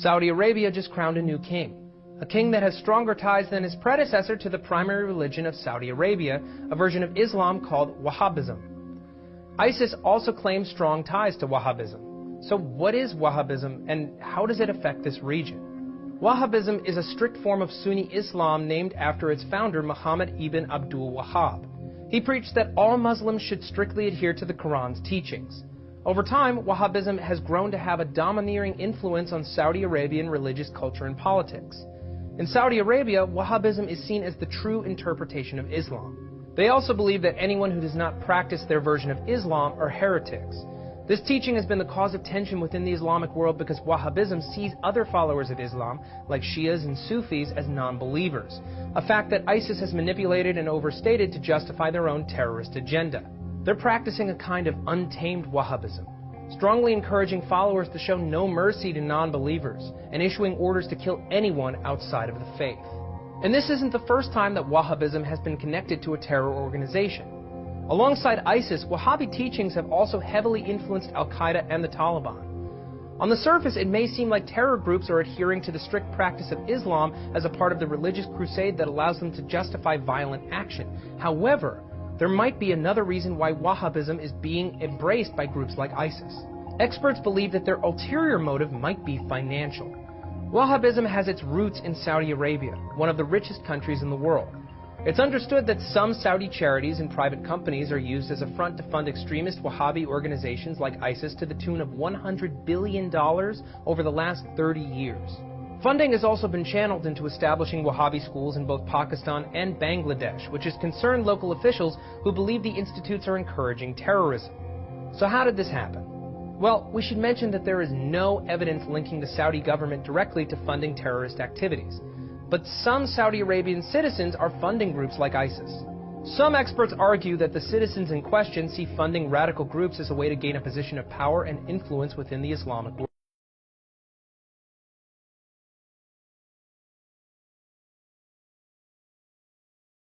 Saudi Arabia just crowned a new king, a king that has stronger ties than his predecessor to the primary religion of Saudi Arabia, a version of Islam called Wahhabism. ISIS also claims strong ties to Wahhabism. So what is Wahhabism and how does it affect this region? Wahhabism is a strict form of Sunni Islam named after its founder, Muhammad ibn Abdul Wahhab. He preached that all Muslims should strictly adhere to the Quran's teachings. Over time, Wahhabism has grown to have a domineering influence on Saudi Arabian religious culture and politics. In Saudi Arabia, Wahhabism is seen as the true interpretation of Islam. They also believe that anyone who does not practice their version of Islam are heretics. This teaching has been the cause of tension within the Islamic world because Wahhabism sees other followers of Islam, like Shias and Sufis, as non-believers, a fact that ISIS has manipulated and overstated to justify their own terrorist agenda. They're practicing a kind of untamed Wahhabism, strongly encouraging followers to show no mercy to non-believers and issuing orders to kill anyone outside of the faith. And this isn't the first time that Wahhabism has been connected to a terror organization. Alongside ISIS, Wahhabi teachings have also heavily influenced Al-Qaeda and the Taliban. On the surface, it may seem like terror groups are adhering to the strict practice of Islam as a part of the religious crusade that allows them to justify violent action. However, there might be another reason why Wahhabism is being embraced by groups like ISIS. Experts believe that their ulterior motive might be financial. Wahhabism has its roots in Saudi Arabia, one of the richest countries in the world. It's understood that some Saudi charities and private companies are used as a front to fund extremist Wahhabi organizations like ISIS to the tune of $100 billion over the last 30 years. Funding has also been channeled into establishing Wahhabi schools in both Pakistan and Bangladesh, which has concerned local officials who believe the institutes are encouraging terrorism. So how did this happen? Well, we should mention that there is no evidence linking the Saudi government directly to funding terrorist activities. But some Saudi Arabian citizens are funding groups like ISIS. Some experts argue that the citizens in question see funding radical groups as a way to gain a position of power and influence within the Islamic world.